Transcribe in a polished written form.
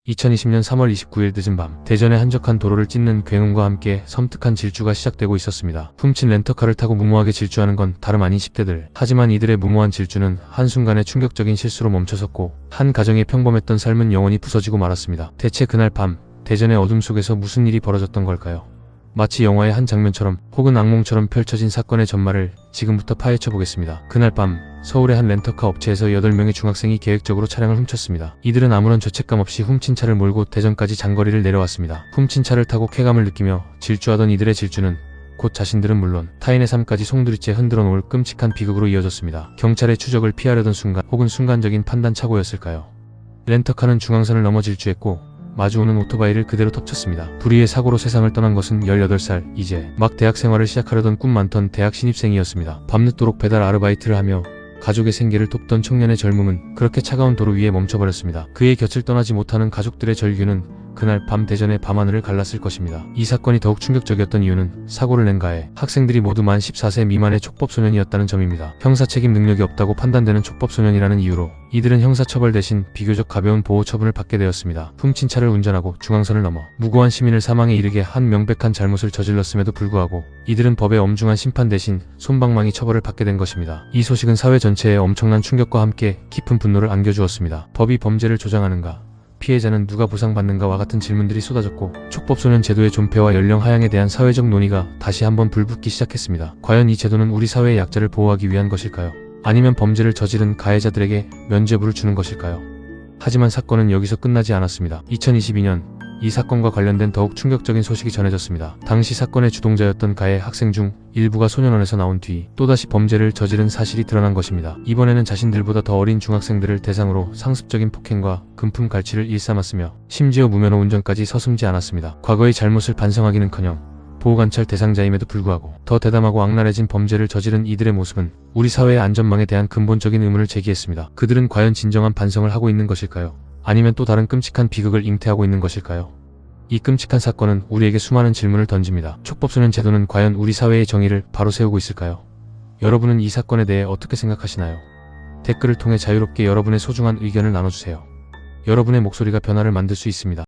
2020년 3월 29일 늦은 밤, 대전의 한적한 도로를 찢는 굉음과 함께 섬뜩한 질주가 시작되고 있었습니다. 훔친 렌터카를 타고 무모하게 질주하는 건 다름 아닌 10대들. 하지만 이들의 무모한 질주는 한순간에 충격적인 실수로 멈춰섰고 한 가정의 평범했던 삶은 영원히 부서지고 말았습니다. 대체 그날 밤, 대전의 어둠 속에서 무슨 일이 벌어졌던 걸까요? 마치 영화의 한 장면처럼 혹은 악몽처럼 펼쳐진 사건의 전말을 지금부터 파헤쳐 보겠습니다. 그날 밤, 서울의 한 렌터카 업체에서 8명의 중학생이 계획적으로 차량을 훔쳤습니다. 이들은 아무런 죄책감 없이 훔친 차를 몰고 대전까지 장거리를 내려왔습니다. 훔친 차를 타고 쾌감을 느끼며 질주하던 이들의 질주는 곧 자신들은 물론 타인의 삶까지 송두리째 흔들어 놓을 끔찍한 비극으로 이어졌습니다. 경찰의 추적을 피하려던 순간 혹은 순간적인 판단착오였을까요? 렌터카는 중앙선을 넘어 질주했고 마주오는 오토바이를 그대로 덮쳤습니다. 불의의 사고로 세상을 떠난 것은 18살, 이제 막 대학 생활을 시작하려던 꿈 많던 대학 신입생이었습니다. 밤늦도록 배달 아르바이트를 하며 가족의 생계를 돕던 청년의 젊음은 그렇게 차가운 도로 위에 멈춰버렸습니다. 그의 곁을 떠나지 못하는 가족들의 절규는 그날 밤 대전의 밤하늘을 갈랐을 것입니다. 이 사건이 더욱 충격적이었던 이유는 사고를 낸 가해 학생들이 모두 만 14세 미만의 촉법소년이었다는 점입니다. 형사책임 능력이 없다고 판단되는 촉법소년이라는 이유로 이들은 형사처벌 대신 비교적 가벼운 보호처분을 받게 되었습니다. 훔친 차를 운전하고 중앙선을 넘어 무고한 시민을 사망에 이르게 한 명백한 잘못을 저질렀음에도 불구하고 이들은 법의 엄중한 심판 대신 솜방망이 처벌을 받게 된 것입니다. 이 소식은 사회 전체에 엄청난 충격과 함께 깊은 분노를 안겨주었습니다. 법이 범죄를 조장하는가? 피해자는 누가 보상받는가와 같은 질문들이 쏟아졌고 촉법소년 제도의 존폐와 연령 하향에 대한 사회적 논의가 다시 한번 불붙기 시작했습니다. 과연 이 제도는 우리 사회의 약자를 보호하기 위한 것일까요? 아니면 범죄를 저지른 가해자들에게 면죄부를 주는 것일까요? 하지만 사건은 여기서 끝나지 않았습니다. 2022년 이 사건과 관련된 더욱 충격적인 소식이 전해졌습니다. 당시 사건의 주동자였던 가해 학생 중 일부가 소년원에서 나온 뒤 또다시 범죄를 저지른 사실이 드러난 것입니다. 이번에는 자신들보다 더 어린 중학생들을 대상으로 상습적인 폭행과 금품 갈취를 일삼았으며 심지어 무면허 운전까지 서슴지 않았습니다. 과거의 잘못을 반성하기는커녕 보호관찰 대상자임에도 불구하고 더 대담하고 악랄해진 범죄를 저지른 이들의 모습은 우리 사회의 안전망에 대한 근본적인 의문을 제기했습니다. 그들은 과연 진정한 반성을 하고 있는 것일까요? 아니면 또 다른 끔찍한 비극을 잉태하고 있는 것일까요? 이 끔찍한 사건은 우리에게 수많은 질문을 던집니다. 촉법소년 제도는 과연 우리 사회의 정의를 바로 세우고 있을까요? 여러분은 이 사건에 대해 어떻게 생각하시나요? 댓글을 통해 자유롭게 여러분의 소중한 의견을 나눠주세요. 여러분의 목소리가 변화를 만들 수 있습니다.